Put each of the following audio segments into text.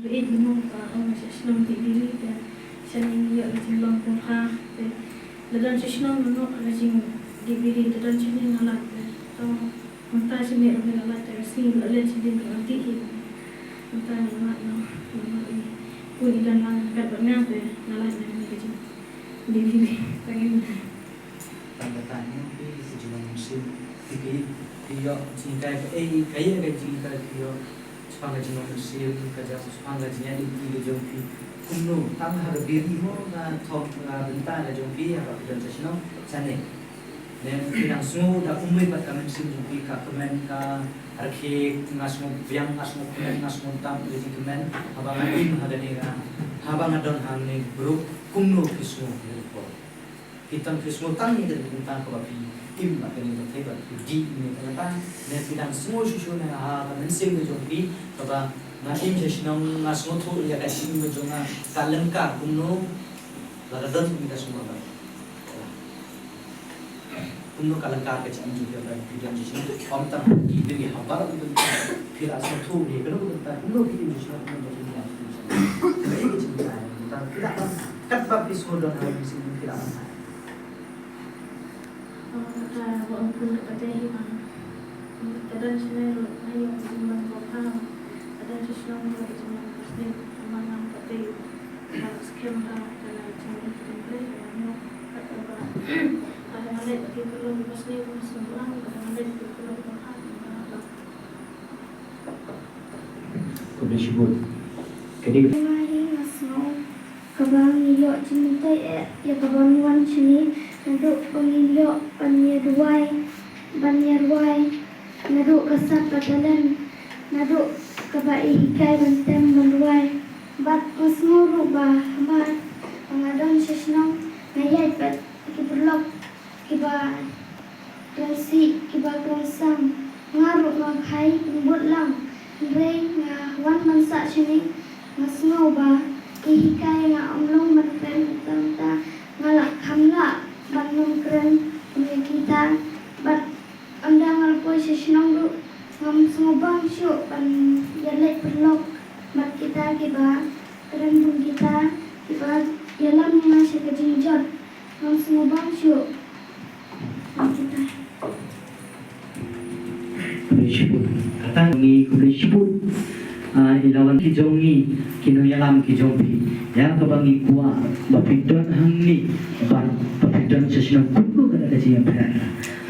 Doon mo ka ang sisnong tibili ka siya niya ang long kung ha dadan sisnong no rajing tibili dadan siya niya nalat to mata siya niya ang nalat kasi alat siya din ang tiki mata nalat no pun ilan lang katanya pe nalat na rajing tibili pengen tanda tanya di sejumlah musim tiga cinta kaya cinta tiga sepangga jenuh musim kerja sepangga jenuh di jompi kuno tang har biri mo na top na benta na jompi apa kita sesno sana dan kita semua dah umai pada musim jompi ka kemen ka arke ngasmo biang ngasmo kemen ngasmo tam jadi kemen abang adim ada ni abang adon hamne bro kuno kismo kita kismo tang ni dari benta ka bapi tim nak kena bertebak di ni kenapa? Dan kita semua susu na mensing jompi kaba na im sesnong ngasmo tu ya kasi mo jonga kalengka kuno laradon kita semua ba kuno kalengka ke cam juga ba pidan sesnong om tam di diri habar itu pira asmo tu ni kalau kita kuno kita sesnong kuno ni baik cinta kita tidak kat bab ismo don musim tidak kata walaupun kata hilang kadang saya ayo cuma berapa kadang saya cuma pasti mana kata skem dah dalam cuma template yang kata ada ada kata perlu pasti semua ada perlu berapa kemudian sebut kedua Mari masno kabang iyo cinta ya kabang wan sini naduk pangilyo panyarway naduk kasap katalan naduk kabai hikay bantem manway bat masmuro ba hamar pangadon sesnong nayay pat kiberlok kiba transi kiba transam ngaru maghay umbot lang rey nga wan mansa sini masno ba ihikay nga umlong matem tanta ngalak hamla bangun keren kita bat andang alpo sesnong du ngam sumubang syuk pan jalek perlok bat kita kiba keren pun kita kiba yalam masih kejinjot ngam sumubang syuk kita kemudian sebut kata ni kemudian sebut ilawan kijongi kino yalam kijompi yang kebangi kuah bapidon hangni bapidon sesnong kuku kada kajian pada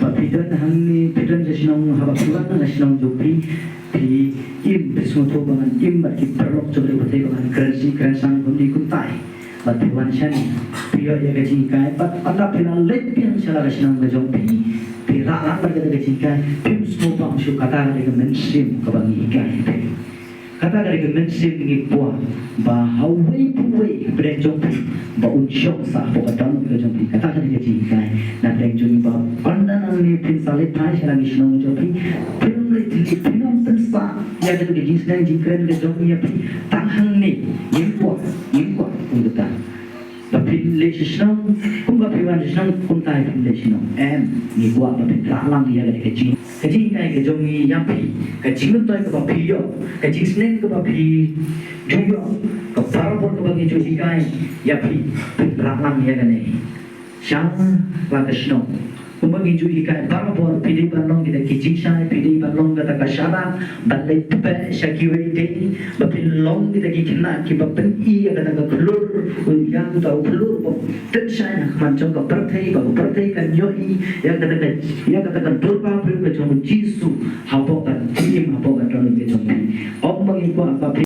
bapidon hangni bapidon sesnong haba kulan na sesnong jopi pi im besmoto bangan im baki perlok coba batai bangan kerasi kerasang kundi kuntai batuan shani pio ya kaji kai pat anda pilan lek pian sala sesnong jopi pi ralang kada kaji kai pim semua bang su kata kada mensim kebangi kai kata dari kemensim ini buah bahawai puai berjumpa baunshock sah baudan berjumpa kata dari kejikai nak berjumpa pandangan ni pinsalit thai selang isnong jopi pinamlit pinam tensa ya dari kejis dan jikren berjumpa ya pi tanghang ni import untuk tapi lesnong kumba piwan lesnong kuntai lesnong ni buah tapi ralang ya dari kejis kai ke jongi yapi ke jingun toy ke bapi yo ke jingsnen ke bapi juyo ke parapor ke bagi cuci kai yapi raklang ya gane syang lakasno kumbagi cuci kai parapor pidi balong kita kijingsai pidi balong kata kasara balai tupe syakiwai dei bapi long kita kikina ki bapen i kata ka kelur yang tahu kelur tensai nak macam ka pertai kan yoi yang kata kan durpa pru ke jong jisu hapokan tim hapokan dalam ke jong om bagi ko apa